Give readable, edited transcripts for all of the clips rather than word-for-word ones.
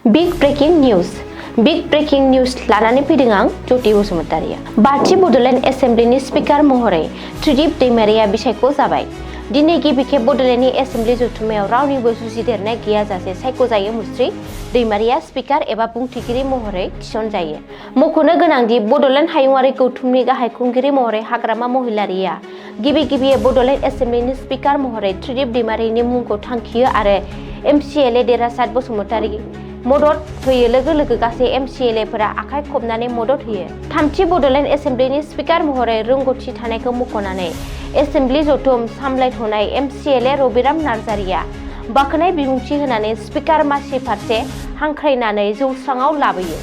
Big breaking news लानानै फैदों आं ज्योति बसुमतारिया। बाथि बड'लेण्ड एसेमब्लिनि स्पिकार महरै त्रिदिप दैमारिया बिसायख' जाबाय। दिनै गिबि खेब बड'लेण्डनि एसेमब्लि जथुम्मायाव रावनिबो जुजिदेरनाय गैयाजासे सायख'जायो मुस्रि दैमारिया स्पिकार एबा बुंथिगिरि महरै थिसनजायो। मख'नो गोनांदि बड'लेण्ड हायुङारि गौथुमनि गाहाय खुंगिरि महरै हाग्रामा महिलारिया गिबियै बड'लेण्ड एसेमब्लिनि स्पिकार महरै त्रिदिप दैमारिनि मुंखौ थांखियो आरो एमसिएलए देरहासात बसुमतारि मदद होयो लोगो गासै एमसिएलएफोरा आखाइ खबनानै मदद होयो। थामथि बड'लेण्ड एसेमब्लिनि स्पिकार महरै रोंग'थि थानायखौ मख'नानै एसेमब्लि जथुम सामलायथ'नाय एमसिएलए रबिराम नार्जारिया बाखनाय बिबुंथि होनानै स्पिकार मासि फारसे हांख्रायनानै जौस्राङाव लाबोयो।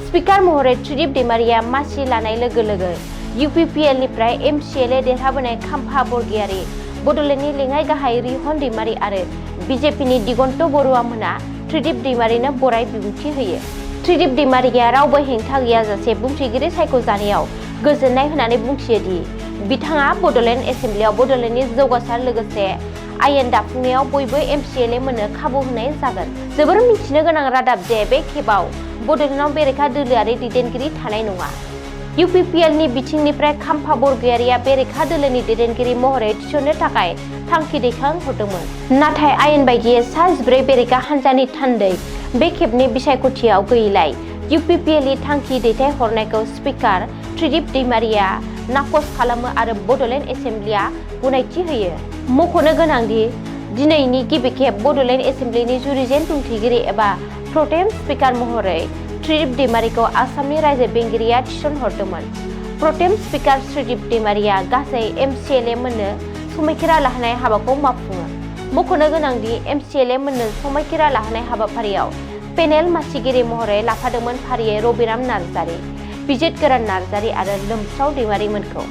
स्पिकार महरै त्रिदिप दैमारिया मासि लानाय लोगो इउपिपिएलनिफ्राय एमसिएलए देरहाबोनाय खाम्फा बरगयारी, बड'लेण्डनि लेङाइ गाहाय रिहन दैमारि आरो बिजेपिनि दिगन्त बरुवा मोना त्रिदिप दैमारिनो बराय बिबुंथि होयो। त्रिदिप दैमारिया रावबो हेंथा गैयाजासे बुंथिगिरि सायख'जानायाव गोजोननाय होनानै बुंथियो दि बिथाङा बड'लेण्ड एसेमब्लियाव बड'लेण्डनि जौगासार लोगोसे आयेन दाफुंनायाव बयबो एमसिएलए मोननो खाबु होनाय जागोन। जोबोर मिथिनो गोनां रादाब जे बे खेबाव बड'लेण्डआव बेरेखा दोलोआरि दैदेनगिरि थानाय नङा। इउपिपिएलनि बिथिंनिफ्राय खाम्फा बरगयारिया बेरेखा दोलोनि दैदेनगिरि महरै थिसननो थाखाय थांखि दैखांहरदोंमोन। नाथाय आयेन बायदियै सा 14 बेरेखा हान्जानि थान्दै बे खेबनि बिसायख'थियाव गैयैलाय इउपिपिएलनि थांखि दैथायहरनायखौ स्पिकार त्रिदिप दैमारिया नाकच खालामो आरो बड'लेण्ड एसेमब्लिया गनायथि होयो। मख'नो गोनांदि दिनैनि गिबि खेब बड'लेण्ड एसेमब्लिनि जुरिजेन बुंथिगिरि एबा प्रटेम स्पिकार महरै त्रिदिप दैमारिखौ आसामनि रायजो बेंगिरिया थिसनहरदोंमोन। प्रटेम स्पिकार त्रिदिप दैमारिया गासै एमसिएलए मोननो समायखिरा लाहोनाय हाबाखौ मावफुङो। मख'नो गोनांदि एमसिएलए मोननो समायखिरा लाहोनाय हाबाफारियाव पेनेल मासिगिरि महरै लाफादोंमोन फारियै रबिराम नार्जारि, बिजित गोरान नार्जारि आरो लोमस्राव दैमारिमोनखौ।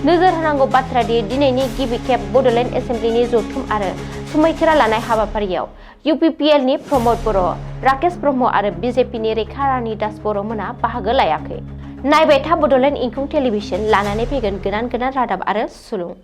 नोजोर होनांगौ बाथ्रा दि दिनैनि गिबि खेब बड'लेण्ड एसेमब्लिनि जथुम आरो समायखिरा लानाय हाबाफारियाव इउपिपिएलनि प्रमद बर', राकेश ब्रह्म आरो बिजेपिनि रेखा रानि दास बर' मोना बाहागो लायाखै। नायबाय था बड'लेण्ड इंखं टेलिभिजन लानानै फैगोन गोदान रादाब आरो सुलुं।